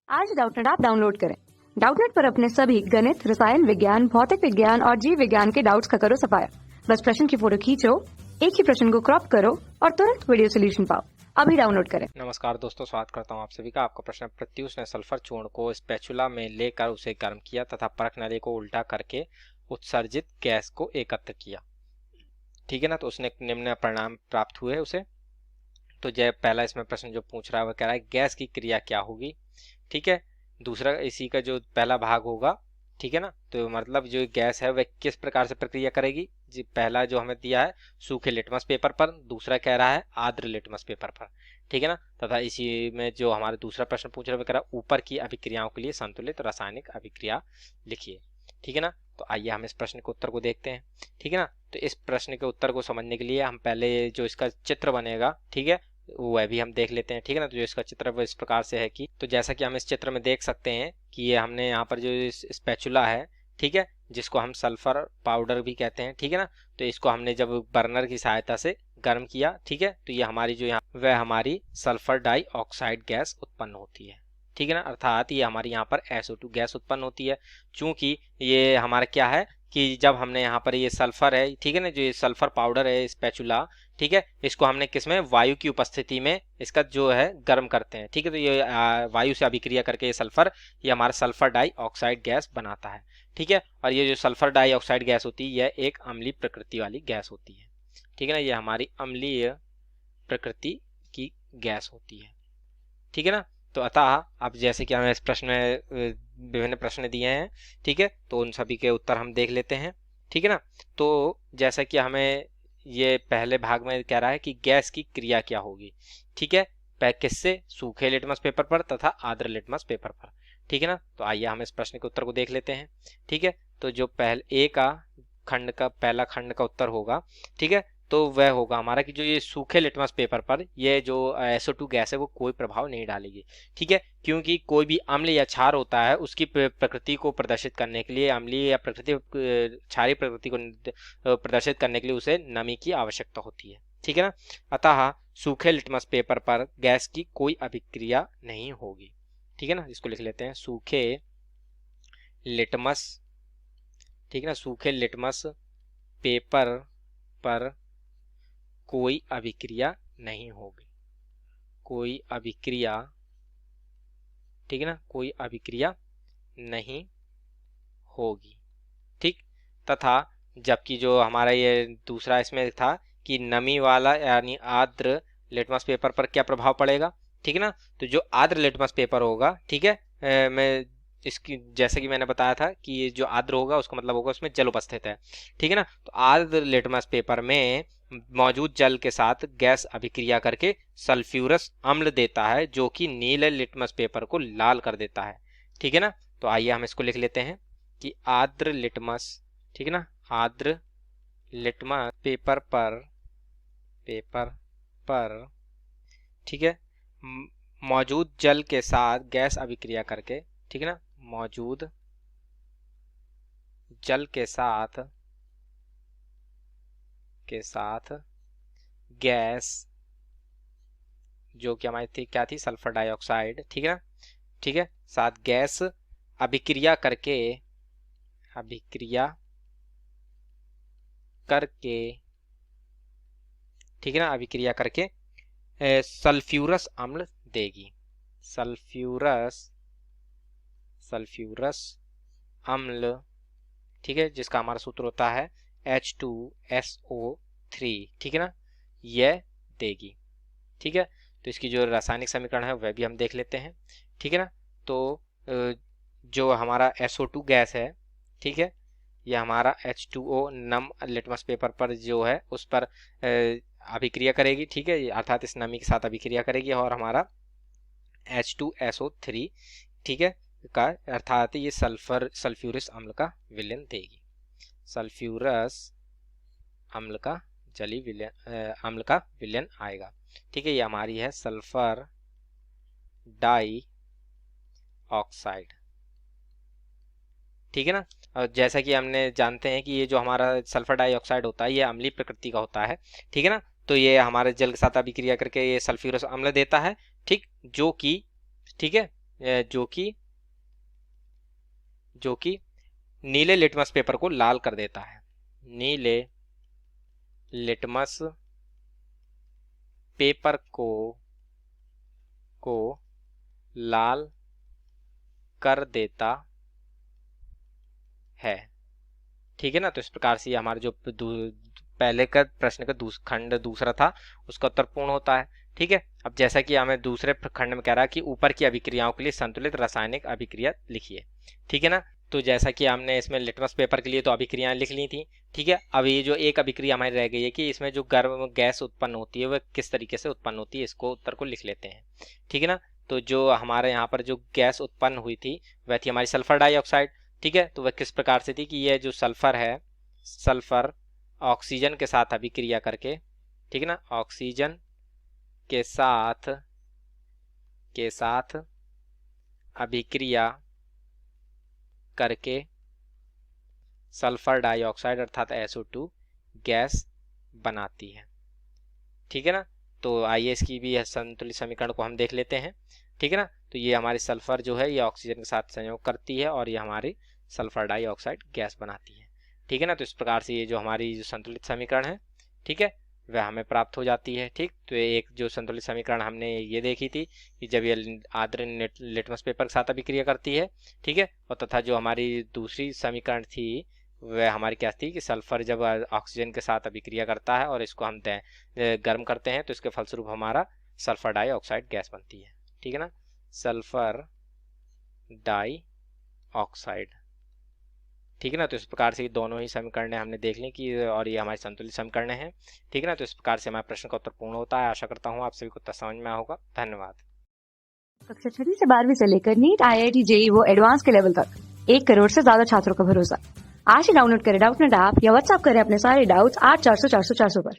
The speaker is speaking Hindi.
आज डाउटनेट ऐप डाउनलोड करें। डाउटनेट पर अपने सभी गणित, रसायन विज्ञान, भौतिक विज्ञान और जीव विज्ञान के डाउट्स का करो सफाया। बस प्रश्न की फोटो खींचो, एक ही प्रश्न को क्रॉप करो और तुरंत वीडियो सोल्यूशन पाओ। अभी डाउनलोड करें। नमस्कार दोस्तों, स्वागत करता हूं आप सभी का। आपका प्रश्न, प्रत्युष ने सल्फर चूर्ण को स्पैचुला में लेकर उसे गर्म किया तथा परख नली को उल्टा करके उत्सर्जित गैस को एकत्र किया। ठीक है ना, तो उसने निम्न परिणाम प्राप्त हुए उसे। तो जय पहला इसमें प्रश्न जो पूछ रहा है वह कह रहा है गैस की क्रिया क्या होगी। ठीक है, दूसरा इसी का जो पहला भाग होगा, ठीक है ना, तो मतलब जो गैस है वह किस प्रकार से प्रक्रिया करेगी। जी पहला जो हमें दिया है सूखे लिटमस पेपर पर, दूसरा कह रहा है आर्द्र लिटमस पेपर पर। ठीक है ना, तथा इसी में जो हमारा दूसरा प्रश्न पूछ रहा है वह कह रहा है ऊपर की अभिक्रियाओं के लिए संतुलित रासायनिक अभिक्रिया लिखिए। ठीक है ना, तो आइए हम इस प्रश्न के उत्तर को देखते हैं। ठीक है ना, तो इस प्रश्न के उत्तर को समझने के लिए हम पहले जो इसका चित्र बनेगा, ठीक है, वह भी हम देख लेते हैं। ठीक है ना, तो जो इसका चित्र वो इस प्रकार से है कि, तो जैसा कि हम इस चित्र में देख सकते हैं कि ये हमने यहाँ पर जो स्पैचुला है, ठीक है, जिसको हम सल्फर पाउडर भी कहते हैं, ठीक है ना, तो इसको हमने जब बर्नर की सहायता से गर्म किया, ठीक है, तो ये हमारी जो यहाँ वह हमारी सल्फर डाइऑक्साइड गैस उत्पन्न होती है। ठीक है ना, अर्थात ये हमारी यहाँ पर SO2 गैस उत्पन्न होती है। चूंकि ये हमारा क्या है कि जब हमने यहाँ पर ये सल्फर है, ठीक है ना, जो ये सल्फर पाउडर है स्पैचुला, ठीक है, इसको हमने किसमें, वायु की उपस्थिति में इसका जो है गर्म करते हैं। ठीक है, तो ये वायु से अभिक्रिया करके ये सल्फर, ये हमारा सल्फर डाइऑक्साइड गैस बनाता है। ठीक है, और ये जो सल्फर डाइऑक्साइड गैस होती है यह एक अम्लीय प्रकृति वाली गैस होती है। ठीक है ना, ये हमारी अम्लीय प्रकृति की गैस होती है। ठीक है ना, तो अतः अब जैसे कि हमें इस प्रश्न में विभिन्न प्रश्न दिए हैं, ठीक है, तो उन सभी के उत्तर हम देख लेते हैं। ठीक है ना, तो जैसा कि हमें ये पहले भाग में कह रहा है कि गैस की क्रिया क्या होगी। ठीक है, किससे, सूखे लिटमस पेपर पर तथा आर्द्र लिटमस पेपर पर। ठीक है ना, तो आइए हम इस प्रश्न के उत्तर को देख लेते हैं। ठीक है, तो जो पहले ए का खंड का पहला खंड का उत्तर होगा, ठीक है, तो वह होगा हमारा कि जो ये सूखे लिटमस पेपर पर ये जो SO2 गैस है वो कोई प्रभाव नहीं डालेगी। ठीक है, क्योंकि कोई भी अम्ल या क्षार होता है उसकी प्रकृति को प्रदर्शित करने के लिए, अम्लीय या क्षारीय प्रकृति को प्रदर्शित करने के लिए उसे नमी की आवश्यकता होती है। ठीक है ना, अतः सूखे लिटमस पेपर पर गैस की कोई अभिक्रिया नहीं होगी। ठीक है ना, इसको लिख लेते हैं, सूखे लिटमस, ठीक है ना, सूखे लिटमस पेपर पर कोई अभिक्रिया नहीं होगी, कोई अभिक्रिया, ठीक है ना, कोई अभिक्रिया नहीं होगी। ठीक, तथा जबकि जो हमारा ये दूसरा इसमें था कि नमी वाला यानी आर्द्र लिटमस पेपर पर क्या प्रभाव पड़ेगा। ठीक है ना, तो जो आर्द्र लिटमस पेपर होगा, ठीक है, मैं इसकी जैसे कि मैंने बताया था कि ये जो आर्द्र होगा उसका मतलब होगा उसमें जल उपस्थित है। ठीक है ना, तो आर्द्र लिटमस पेपर में मौजूद जल के साथ गैस अभिक्रिया करके सल्फ्यूरस अम्ल देता है जो कि नीले लिटमस पेपर को लाल कर देता है। ठीक है ना, तो आइए हम इसको लिख लेते हैं कि आर्द्र लिटमस, ठीक है ना, आर्द्र लिटमस पेपर पर, ठीक है, मौजूद जल के साथ गैस अभिक्रिया करके, ठीक है ना, मौजूद जल के साथ गैस जो कि हमारी थी क्या थी, सल्फर डाइऑक्साइड, ठीक है ना, ठीक है, साथ गैस अभिक्रिया करके ठीक है ना, अभिक्रिया करके सल्फ्यूरस अम्ल देगी, सल्फ्यूरस अम्ल, ठीक है, जिसका हमारा सूत्र होता है H2SO3, ठीक है ना, यह देगी। ठीक है, तो इसकी जो रासायनिक समीकरण है वह भी हम देख लेते हैं। ठीक है ना, तो जो हमारा SO2 गैस है, ठीक है, यह हमारा H2O नम लिटमस पेपर पर जो है उस पर अभिक्रिया करेगी। ठीक है, अर्थात इस नमी के साथ अभिक्रिया करेगी और हमारा H2SO3, ठीक है, का अर्थात ये सल्फ्यूरस अम्ल का विलयन देगी, सल्फ्यूरस अम्ल का जली विलयन अम्ल का विलयन आएगा। ठीक है, ये हमारी है सल्फर डाई ऑक्साइड। ठीक है ना, और जैसा कि हमने जानते हैं कि ये जो हमारा सल्फर डाइऑक्साइड होता है ये अम्लीय प्रकृति का होता है। ठीक है ना, तो ये हमारे जल के साथ अभिक्रिया करके ये सल्फ्यूरस अम्ल देता है। ठीक, जो कि, ठीक है, जो कि नीले लिटमस पेपर को लाल कर देता है। नीले लिटमस पेपर को लाल कर देता है। ठीक है ना। तो इस प्रकार से हमारा जो पहले का प्रश्न का खंड दूसरा था उसका उत्तर पूर्ण होता है। ठीक है। अब जैसा कि हमें दूसरे खंड में कह रहा है कि ऊपर की अभिक्रियाओं के लिए संतुलित रासायनिक अभिक्रिया लिखिए। ठीक है ना। तो जैसा कि हमने इसमें लिटमस पेपर के लिए तो अभिक्रियाएं लिख ली थी। ठीक है। अब ये जो एक अभिक्रिया हमारी रह गई है कि इसमें जो गर्म गैस उत्पन्न होती है वह किस तरीके से उत्पन्न होती है, इसको उत्तर को लिख लेते हैं। ठीक है ना। तो जो हमारे यहाँ पर जो गैस उत्पन्न हुई थी वह थी हमारी सल्फर डाइऑक्साइड। ठीक है। तो वह किस प्रकार से थी कि यह जो सल्फर है, सल्फर ऑक्सीजन के साथ अभिक्रिया करके, ठीक है ना, ऑक्सीजन के साथ अभिक्रिया करके सल्फर डाइऑक्साइड अर्थात SO2 गैस बनाती है। ठीक है ना। तो आइए इसकी भी संतुलित समीकरण को हम देख लेते हैं। ठीक है ना। तो ये हमारी सल्फर जो है ये ऑक्सीजन के साथ संयोग करती है और ये हमारी सल्फर डाइऑक्साइड गैस बनाती है। ठीक है ना। तो इस प्रकार से ये जो हमारी जो संतुलित समीकरण है, ठीक है, वह हमें प्राप्त हो जाती है। ठीक। तो एक जो संतुलित समीकरण हमने ये देखी थी कि जब ये आर्द्र लिटमस पेपर के साथ अभिक्रिया करती है, ठीक है, और तथा जो हमारी दूसरी समीकरण थी वह हमारी क्या थी कि सल्फर जब ऑक्सीजन के साथ अभिक्रिया करता है और इसको हम गर्म करते हैं तो इसके फलस्वरूप हमारा सल्फर डाइऑक्साइड गैस बनती है। ठीक है ना। Sulphur dioxide. ठीक है ना। तो इस प्रकार से दोनों ही समीकरण हमने देख ली कि और ये हमारी संतुलित समीकरण हैं। ठीक है ना। तो इस प्रकार से हमारे प्रश्न का उत्तर पूर्ण होता है। आशा करता हूँ आप सभी को उत्तर समझ में आया होगा। धन्यवाद। कक्षा 6 से 12वीं से लेकर नीट, IIT, JEE वो एडवांस के लेवल तक 1 करोड़ से ज्यादा छात्रों का भरोसा। आज ही डाउनलोड करें डाउटनेट ऐप या व्हाट्सएप करें अपने सारे डाउट्स 8400 400 400 पर।